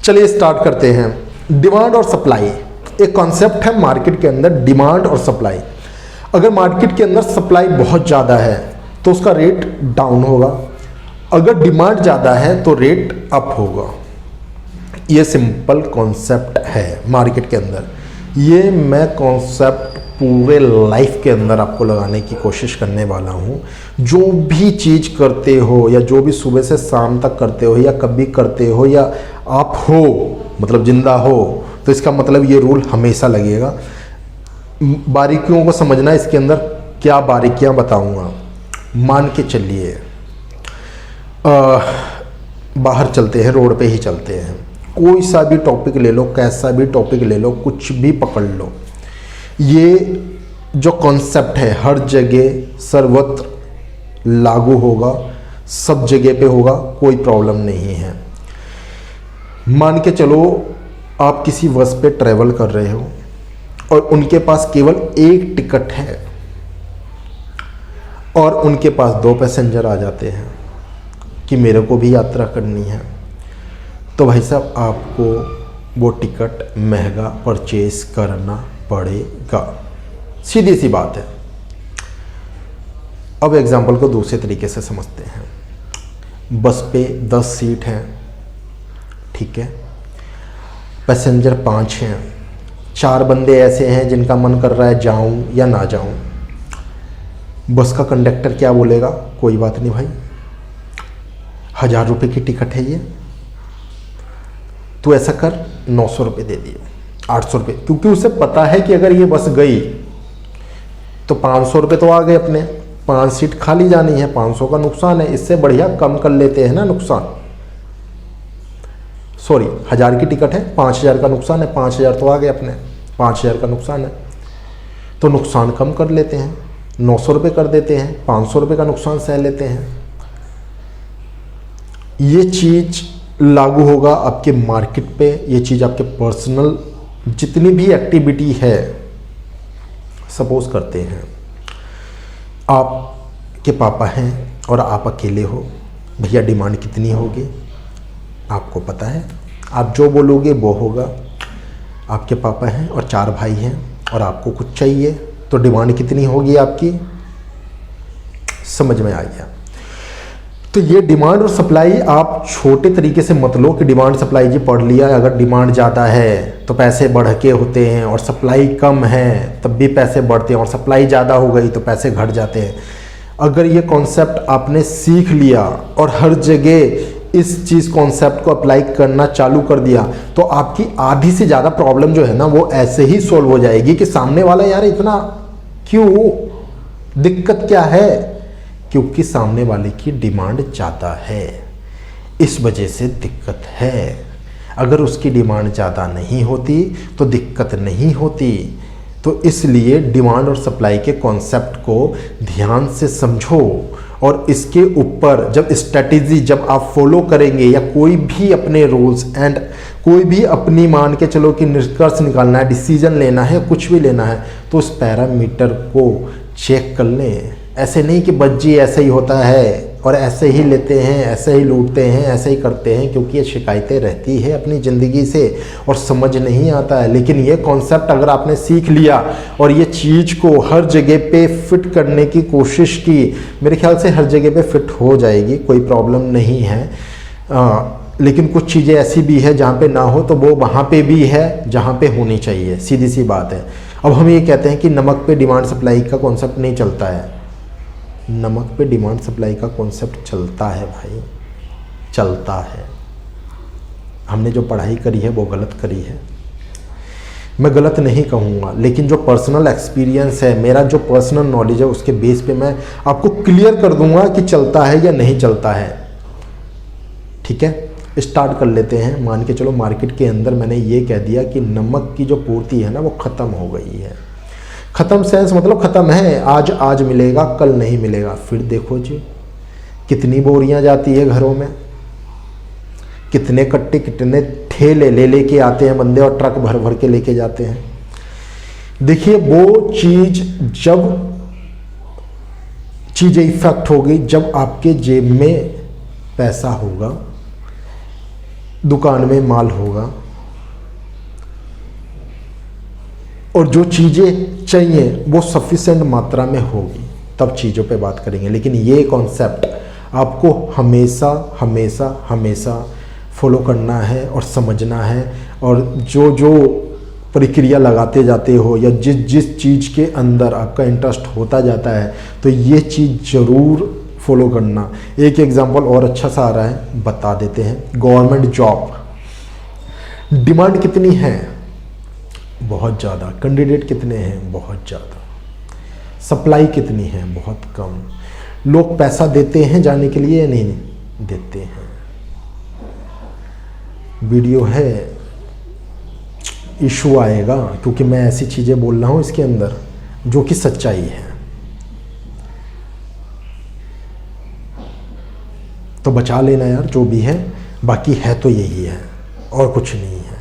चलिए स्टार्ट करते हैं। डिमांड और सप्लाई एक कॉन्सेप्ट है मार्केट के अंदर, डिमांड और सप्लाई। अगर मार्केट के अंदर सप्लाई बहुत ज़्यादा है तो उसका रेट डाउन होगा, अगर डिमांड ज़्यादा है तो रेट अप होगा। ये सिंपल कॉन्सेप्ट है मार्केट के अंदर। ये मैं कॉन्सेप्ट पूरे लाइफ के अंदर आपको लगाने की कोशिश करने वाला हूँ। जो भी चीज़ करते हो या जो भी सुबह से शाम तक करते हो या कभी करते हो या आप हो मतलब जिंदा हो, तो इसका मतलब ये रूल हमेशा लगेगा। बारीकियों को समझना, इसके अंदर क्या बारीकियाँ बताऊँगा। मान के चलिए बाहर चलते हैं, रोड पे ही चलते हैं, कोई सा भी टॉपिक ले लो, कैसा भी टॉपिक ले लो, कुछ भी पकड़ लो, ये जो कॉन्सेप्ट है हर जगह सर्वत्र लागू होगा, सब जगह पे होगा, कोई प्रॉब्लम नहीं है। मान के चलो आप किसी बस पे ट्रैवल कर रहे हो और उनके पास केवल एक टिकट है और उनके पास 2 पैसेंजर आ जाते हैं कि मेरे को भी यात्रा करनी है, तो भाई साहब आपको वो टिकट महंगा परचेज करना पड़ेगा। सीधी सी बात है। अब एग्जाम्पल को दूसरे तरीके से समझते हैं। बस पे 10 सीट हैं, ठीक है, पैसेंजर 5 हैं, 4 बंदे ऐसे हैं जिनका मन कर रहा है जाऊं या ना जाऊं। बस का कंडक्टर क्या बोलेगा, कोई बात नहीं भाई, 1000 रुपये की टिकट है ये, तो ऐसा कर 900 रुपये दे दिए, 800 रुपये, क्योंकि उसे पता है कि अगर ये बस गई तो 500 रुपये तो आ गए अपने, 5 सीट खाली जानी है, 500 का नुकसान है, इससे बढ़िया कम कर लेते हैं ना नुकसान। सॉरी, 1000 की टिकट है, 5000 का नुकसान है, 5000 तो आ गए अपने, 5000 का नुकसान है, तो नुकसान कम कर लेते हैं, 900 रुपये कर देते हैं, 500 रुपये का नुकसान सह लेते हैं। ये चीज़ लागू होगा आपके मार्केट पे, ये चीज़ आपके पर्सनल जितनी भी एक्टिविटी है। सपोज करते हैं आपके पापा हैं और आप अकेले हो, भैया डिमांड कितनी होगी आपको पता है, आप जो बोलोगे वो होगा। आपके पापा हैं और 4 भाई हैं और आपको कुछ चाहिए, तो डिमांड कितनी होगी आपकी, समझ में आ गया। तो ये डिमांड और सप्लाई आप छोटे तरीके से मत लो कि डिमांड सप्लाई जी पढ़ लिया, अगर डिमांड ज़्यादा है तो पैसे बढ़ के होते हैं और सप्लाई कम है तब भी पैसे बढ़ते हैं और सप्लाई ज़्यादा हो गई तो पैसे घट जाते हैं। अगर ये कॉन्सेप्ट आपने सीख लिया और हर जगह इस चीज़ कॉन्सेप्ट को अप्लाई करना चालू कर दिया तो आपकी आधी से ज़्यादा प्रॉब्लम जो है ना वो ऐसे ही सॉल्व हो जाएगी कि सामने वाला यार इतना क्यों, दिक्कत क्या है, क्योंकि सामने वाले की डिमांड ज़्यादा है, इस वजह से दिक्कत है। अगर उसकी डिमांड ज़्यादा नहीं होती तो दिक्कत नहीं होती। तो इसलिए डिमांड और सप्लाई के कॉन्सेप्ट को ध्यान से समझो और इसके ऊपर जब स्ट्रेटेजी जब आप फॉलो करेंगे या कोई भी अपने रूल्स एंड कोई भी अपनी मान के चलो कि निष्कर्ष निकालना है, डिसीजन लेना है, कुछ भी लेना है, तो उस पैरामीटर को चेक कर लें। ऐसे नहीं कि बज्जी ऐसे ही होता है और ऐसे ही लेते हैं, ऐसे ही लूटते हैं, ऐसे ही करते हैं, क्योंकि ये शिकायतें रहती है अपनी ज़िंदगी से और समझ नहीं आता है। लेकिन ये कॉन्सेप्ट अगर आपने सीख लिया और ये चीज़ को हर जगह पे फिट करने की कोशिश की, मेरे ख्याल से हर जगह पे फिट हो जाएगी, कोई प्रॉब्लम नहीं है। लेकिन कुछ चीज़ें ऐसी भी है जहाँ पे ना हो तो वो वहाँ पे भी है जहाँ पे होनी चाहिए, सीधी सी बात है। अब हम ये कहते हैं कि नमक पे डिमांड सप्लाई का कॉन्सेप्ट नहीं चलता है। नमक पे डिमांड सप्लाई का कॉन्सेप्ट चलता है भाई, चलता है। हमने जो पढ़ाई करी है वो गलत करी है, मैं गलत नहीं कहूँगा, लेकिन जो पर्सनल एक्सपीरियंस है, मेरा जो पर्सनल नॉलेज है, उसके बेस पे मैं आपको क्लियर कर दूंगा कि चलता है या नहीं चलता है। ठीक है, स्टार्ट कर लेते हैं। मान के चलो मार्केट के अंदर मैंने ये कह दिया कि नमक की जो पूर्ति है ना वो ख़त्म हो गई है। ख़त्म सेंस मतलब ख़त्म है, आज मिलेगा कल नहीं मिलेगा। फिर देखो जी कितनी बोरियां जाती है घरों में, कितने कट्टे कितने ठेले ले के आते हैं बंदे और ट्रक भर भर के लेके जाते हैं। देखिए वो चीज़ जब चीज़ें इफेक्ट होगी जब आपके जेब में पैसा होगा दुकान में माल होगा और जो चीज़ें चाहिए वो सफिशेंट मात्रा में होगी, तब चीज़ों पे बात करेंगे। लेकिन ये कॉन्सेप्ट आपको हमेशा हमेशा हमेशा फॉलो करना है और समझना है, और जो जो प्रक्रिया लगाते जाते हो या जिस जिस चीज़ के अंदर आपका इंटरेस्ट होता जाता है तो ये चीज़ ज़रूर फॉलो करना। एक एग्जांपल और अच्छा सा आ रहा है, बता देते हैं। गवर्नमेंट जॉब, डिमांड कितनी है? बहुत ज़्यादा। कैंडिडेट कितने हैं? बहुत ज़्यादा। सप्लाई कितनी है? बहुत कम। लोग पैसा देते हैं जाने के लिए या नहीं देते हैं? वीडियो है, इशू आएगा क्योंकि मैं ऐसी चीज़ें बोल रहा हूँ इसके अंदर जो कि सच्चाई है। तो बचा लेना यार जो भी है, बाकी है तो यही है और कुछ नहीं है।